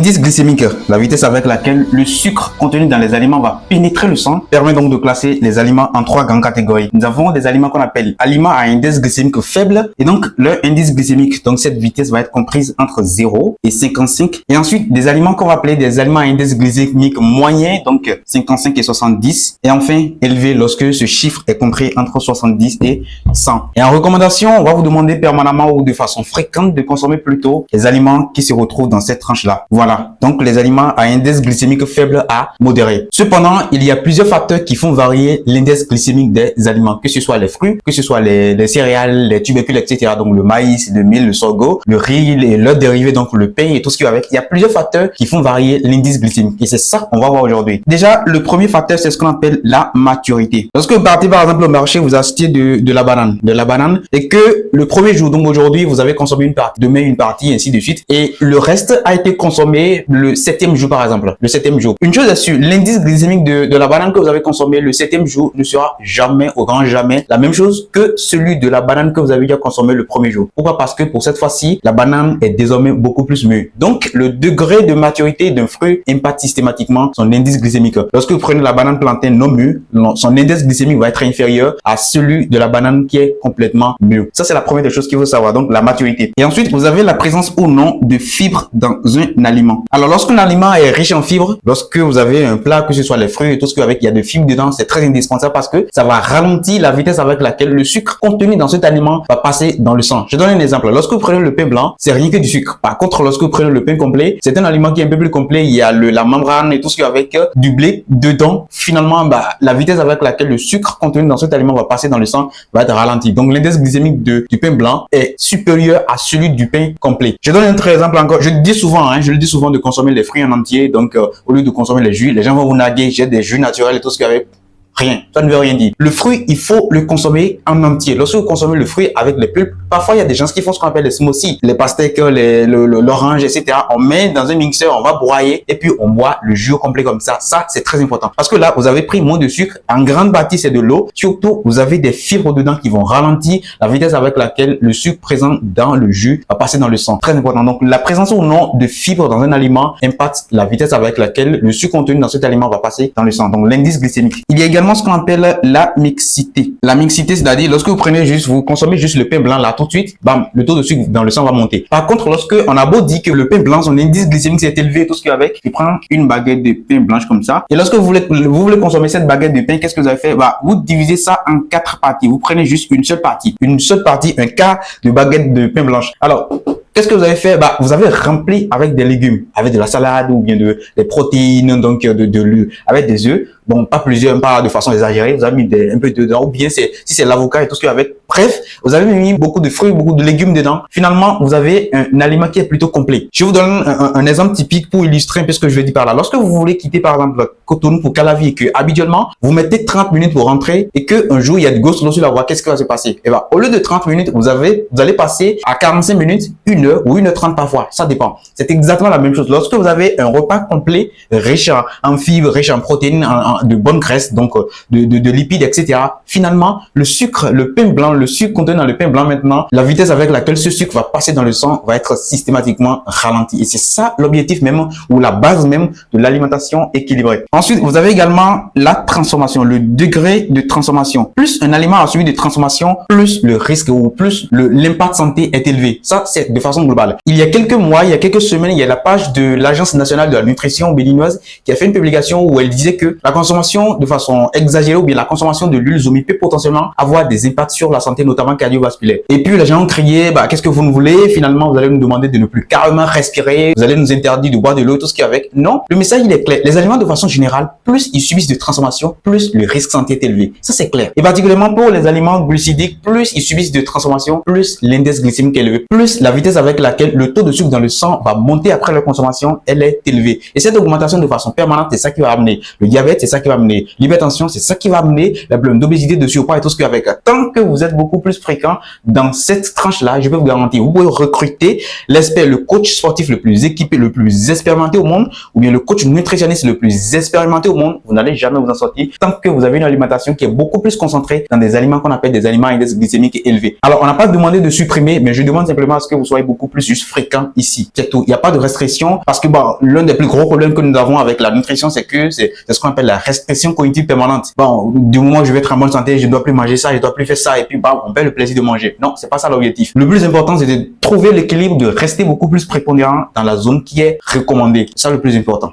L'indice glycémique, la vitesse avec laquelle le sucre contenu dans les aliments va pénétrer le sang, permet donc de classer les aliments en trois grandes catégories. Nous avons des aliments qu'on appelle aliments à indice glycémique faible et donc leur indice glycémique, donc cette vitesse va être comprise entre 0 et 55. Et ensuite, des aliments qu'on va appeler des aliments à indice glycémique moyen, donc 55 et 70. Et enfin, élevé lorsque ce chiffre est compris entre 70 et 100. Et en recommandation, on va vous demander permanemment ou de façon fréquente de consommer plutôt les aliments qui se retrouvent dans cette tranche-là. Voilà, donc les aliments à indice glycémique faible à modéré. Cependant, il y a plusieurs facteurs qui font varier l'indice glycémique des aliments, que ce soit les fruits, que ce soit les céréales, les tubercules, etc. Donc le maïs, le mil, le sorgho, le riz et leurs dérivés, donc le pain et tout ce qui va avec. Il y a plusieurs facteurs qui font varier l'indice glycémique et c'est ça qu'on va voir aujourd'hui. Déjà, le premier facteur, c'est ce qu'on appelle la maturité. Lorsque vous partez par exemple au marché, vous achetez de la banane et que le premier jour, donc aujourd'hui, vous avez consommé une partie, demain une partie, ainsi de suite, et le reste a été consommé le 7e jour par exemple, le 7e jour. Une chose est sûre, l'indice glycémique de la banane que vous avez consommé le 7e jour ne sera jamais, au grand jamais, la même chose que celui de la banane que vous avez déjà consommé le premier jour. Pourquoi? Parce que pour cette fois-ci, la banane est désormais beaucoup plus mûre. Donc, le degré de maturité d'un fruit impacte systématiquement son indice glycémique. Lorsque vous prenez la banane plantain non mûre, son indice glycémique va être inférieur à celui de la banane qui est complètement mûre. Ça, c'est la première des choses qu'il faut savoir, donc la maturité. Et ensuite, vous avez la présence ou non de fibres dans un aliment. Alors, lorsqu'un aliment est riche en fibres, lorsque vous avez un plat, que ce soit les fruits et tout ce qu'il y a avec, il y a de fibres dedans, c'est très indispensable parce que ça va ralentir la vitesse avec laquelle le sucre contenu dans cet aliment va passer dans le sang. Je donne un exemple. Lorsque vous prenez le pain blanc, c'est rien que du sucre. Par contre, lorsque vous prenez le pain complet, c'est un aliment qui est un peu plus complet. Il y a la membrane et tout ce qu'il y a avec du blé dedans. Finalement, la vitesse avec laquelle le sucre contenu dans cet aliment va passer dans le sang va être ralentie. Donc, l'indice glycémique du pain blanc est supérieur à celui du pain complet. Je donne un autre exemple encore. Je le dis souvent de consommer les fruits en entier. Donc, au lieu de consommer les jus, les gens vont vous naguer. J'ai des jus naturels et tout ce qu'il y a avec. Rien, ça ne veut rien dire. Le fruit, il faut le consommer en entier. Lorsque vous consommez le fruit avec les pulpes, parfois il y a des gens qui font ce qu'on appelle les smoothies, les pastèques, l'orange, etc. On met dans un mixeur, on va broyer et puis on boit le jus complet comme ça. Ça, c'est très important. Parce que là, vous avez pris moins de sucre. En grande partie, c'est de l'eau. Surtout, vous avez des fibres dedans qui vont ralentir la vitesse avec laquelle le sucre présent dans le jus va passer dans le sang. Très important. Donc, la présence ou non de fibres dans un aliment impacte la vitesse avec laquelle le sucre contenu dans cet aliment va passer dans le sang. Donc, l'indice glycémique. Il y a également ce qu'on appelle la mixité. La mixité, c'est-à-dire lorsque vous consommez juste le pain blanc là tout de suite, bam, le taux de sucre dans le sang va monter. Par contre, lorsque on a beau dire que le pain blanc, son indice glycémique s'est élevé, tout ce qu'il y a avec, tu prends une baguette de pain blanche comme ça, et lorsque vous voulez consommer cette baguette de pain, qu'est-ce que vous avez fait? Vous divisez ça en 4 parties. Vous prenez juste une seule partie, un quart de baguette de pain blanche. Alors, qu'est-ce que vous avez fait? Vous avez rempli avec des légumes, avec de la salade ou bien des protéines, donc avec des œufs. Bon, pas plusieurs, pas de façon exagérée. Vous avez mis un peu dedans, ou bien si c'est l'avocat et tout ce qu'il y a avec. Bref, vous avez mis beaucoup de fruits, beaucoup de légumes dedans. Finalement, vous avez un aliment qui est plutôt complet. Je vous donne un exemple typique pour illustrer un peu ce que je veux dire par là. Lorsque vous voulez quitter par exemple Cotonou pour Calavi et que habituellement vous mettez 30 minutes pour rentrer et que un jour il y a du go-slow sur la voie, qu'est-ce qui va se passer? Au lieu de 30 minutes, vous allez passer à 45 minutes, 1 heure ou 1h30 parfois. Ça dépend. C'est exactement la même chose. Lorsque vous avez un repas complet, riche en fibres, riche en protéines, de bonnes graisses, donc de lipides, etc. Finalement, le sucre, le pain blanc, le sucre contenu dans le pain blanc maintenant, la vitesse avec laquelle ce sucre va passer dans le sang va être systématiquement ralentie. Et c'est ça l'objectif même ou la base même de l'alimentation équilibrée. Ensuite, vous avez également la transformation, le degré de transformation. Plus un aliment a subi de transformation, plus le risque ou plus l'impact santé est élevé. Ça, c'est de façon globale. Il y a quelques mois, il y a quelques semaines, il y a la page de l'Agence nationale de la nutrition béninoise qui a fait une publication où elle disait que la consommation de façon exagérée ou bien la consommation de l'huile zomi peut potentiellement avoir des impacts sur la santé, notamment cardiovasculaire. Et puis les gens ont crié, qu'est-ce que vous nous voulez? Finalement, vous allez nous demander de ne plus carrément respirer, vous allez nous interdire de boire de l'eau, tout ce qui est avec. Non, le message il est clair. Les aliments de façon générale, plus ils subissent de transformation, plus le risque santé est élevé. Ça c'est clair. Et particulièrement pour les aliments glucidiques, plus ils subissent de transformation, plus l'indice glycémique est élevé, plus la vitesse avec laquelle le taux de sucre dans le sang va monter après leur consommation, elle est élevée. Et cette augmentation de façon permanente, c'est ça qui va amener le diabète, c'est ça qui va amener l'hypertension, c'est ça qui va amener les problèmes d'obésité, de surpoids et tout ce qui est avec. Tant que vous êtes beaucoup plus fréquent dans cette tranche-là, je peux vous garantir, vous pouvez recruter l'expert, le coach sportif le plus équipé, le plus expérimenté au monde, ou bien le coach nutritionniste le plus expérimenté au monde. Vous n'allez jamais vous en sortir tant que vous avez une alimentation qui est beaucoup plus concentrée dans des aliments qu'on appelle des aliments à index glycémique élevé. Alors, on n'a pas demandé de supprimer, mais je demande simplement à ce que vous soyez beaucoup plus juste fréquent ici. C'est tout. Il n'y a pas de restriction parce que bon, l'un des plus gros problèmes que nous avons avec la nutrition, c'est que c'est ce qu'on appelle la restriction cognitive permanente. Bon, du moment où je vais être en bonne santé, je dois plus manger ça, je dois plus faire ça, et puis bah, on perd le plaisir de manger. Non, c'est pas ça l'objectif. Le plus important, c'est de trouver l'équilibre, de rester beaucoup plus prépondérant dans la zone qui est recommandée. C'est ça le plus important.